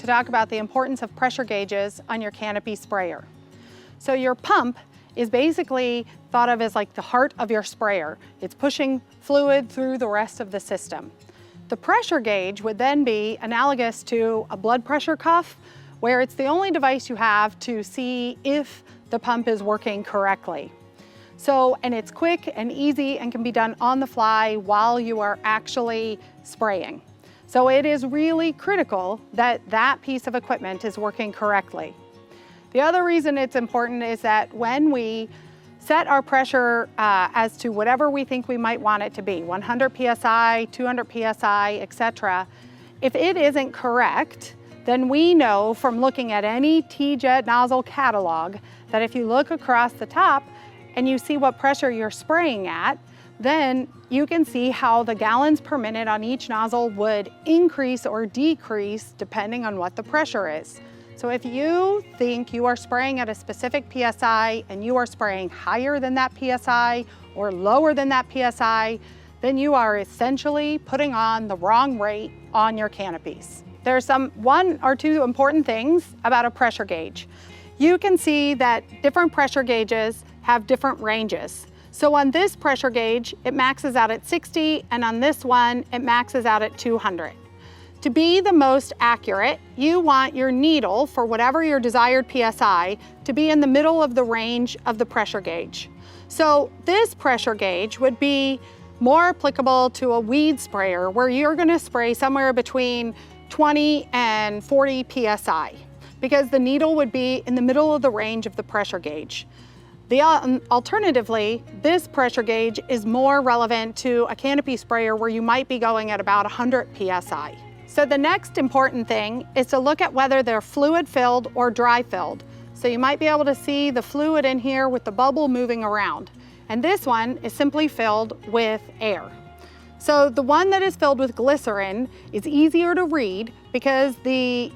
talk about the importance of pressure gauges on your canopy sprayer. So your pump is basically thought of as like the heart of your sprayer. It's pushing fluid through the rest of the system. The pressure gauge would then be analogous to a blood pressure cuff, where it's the only device you have to see if the pump is working correctly. So, and it's quick and easy and can be done on the fly while you are actually spraying. So it is really critical that that piece of equipment is working correctly. The other reason it's important is that when we set our pressure as to whatever we think we might want it to be, 100 PSI, 200 PSI, etc., if it isn't correct, then we know from looking at any T-jet nozzle catalog that if you look across the top and you see what pressure you're spraying at, then you can see how the gallons per minute on each nozzle would increase or decrease depending on what the pressure is. So if you think you are spraying at a specific PSI and you are spraying higher than that PSI or lower than that PSI, then you are essentially putting on the wrong rate on your canopies. There's one or two important things about a pressure gauge. You can see that different pressure gauges have different ranges. So on this pressure gauge, it maxes out at 60, and on this one, it maxes out at 200. To be the most accurate, you want your needle for whatever your desired PSI to be in the middle of the range of the pressure gauge. So this pressure gauge would be more applicable to a weed sprayer where you're gonna spray somewhere between 20 and 40 PSI because the needle would be in the middle of the range of the pressure gauge. Alternatively, this pressure gauge is more relevant to a canopy sprayer where you might be going at about 100 PSI. So the next important thing is to look at whether they're fluid filled or dry filled. So you might be able to see the fluid in here with the bubble moving around. And this one is simply filled with air. So the one that is filled with glycerin is easier to read because the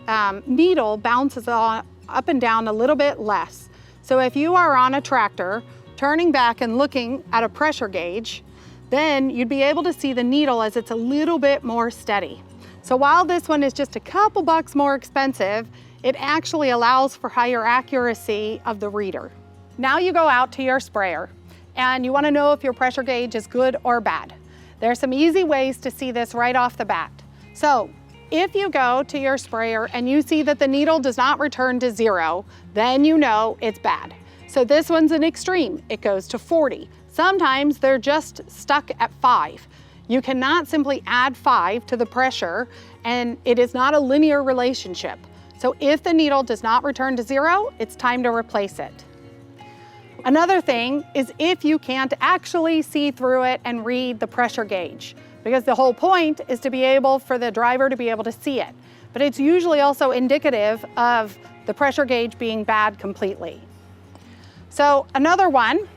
needle bounces up and down a little bit less. So if you are on a tractor, turning back and looking at a pressure gauge, then you'd be able to see the needle as it's a little bit more steady. So while this one is just a couple bucks more expensive, it actually allows for higher accuracy of the reader. Now you go out to your sprayer and you want to know if your pressure gauge is good or bad. There are some easy ways to see this right off the bat. So if you go to your sprayer and you see that the needle does not return to 0, then you know it's bad. So this one's an extreme. It goes to 40. Sometimes they're just stuck at 5. You cannot simply add 5 to the pressure, and it is not a linear relationship. So if the needle does not return to 0, it's time to replace it. Another thing is if you can't actually see through it and read the pressure gauge, because the whole point is to be able for the driver to be able to see it. But it's usually also indicative of the pressure gauge being bad completely. So another one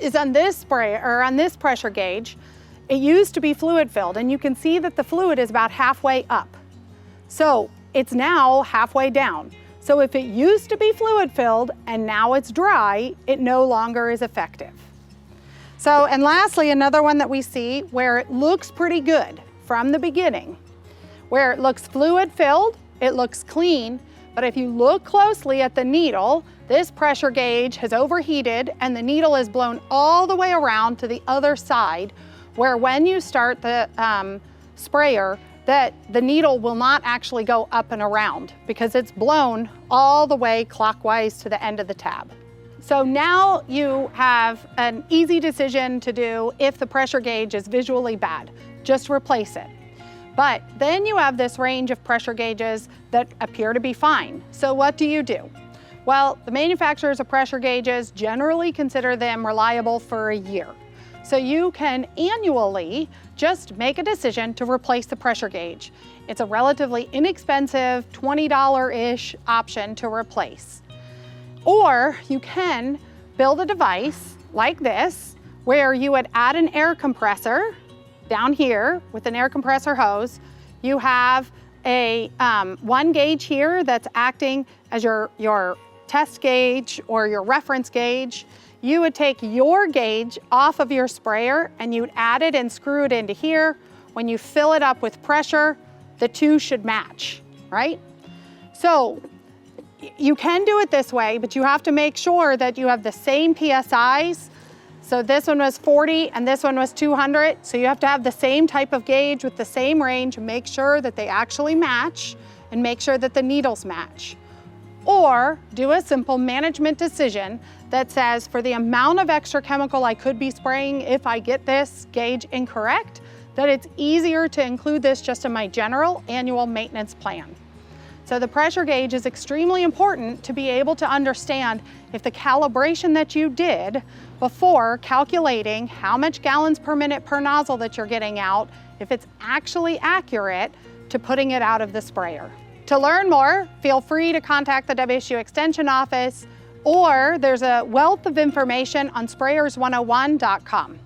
is on this sprayer, or on this pressure gauge. It used to be fluid filled, and you can see that the fluid is about halfway up. So it's now halfway down. So if it used to be fluid filled and now it's dry, it no longer is effective. So, and lastly, another one that we see where it looks pretty good from the beginning, where it looks fluid filled, it looks clean, but if you look closely at the needle, this pressure gauge has overheated and the needle is blown all the way around to the other side, where when you start the sprayer, that the needle will not actually go up and around because it's blown all the way clockwise to the end of the tab. So now you have an easy decision to do if the pressure gauge is visually bad. Just replace it. But then you have this range of pressure gauges that appear to be fine. So what do? Well, the manufacturers of pressure gauges generally consider them reliable for a year. So you can annually just make a decision to replace the pressure gauge. It's a relatively inexpensive, $20-ish option to replace. Or you can build a device like this, where you would add an air compressor down here with an air compressor hose. You have a one gauge here that's acting as your test gauge or your reference gauge. You would take your gauge off of your sprayer and you'd add it and screw it into here. When you fill it up with pressure, the two should match, right? So you can do it this way, but you have to make sure that you have the same PSIs. So this one was 40 and this one was 200. So you have to have the same type of gauge with the same range, make sure that they actually match and make sure that the needles match. Or do a simple management decision that says for the amount of extra chemical I could be spraying if I get this gauge incorrect, that it's easier to include this just in my general annual maintenance plan. So the pressure gauge is extremely important to be able to understand if the calibration that you did before calculating how much gallons per minute per nozzle that you're getting out, if it's actually accurate to putting it out of the sprayer. To learn more, feel free to contact the WSU Extension office, or there's a wealth of information on sprayers101.com.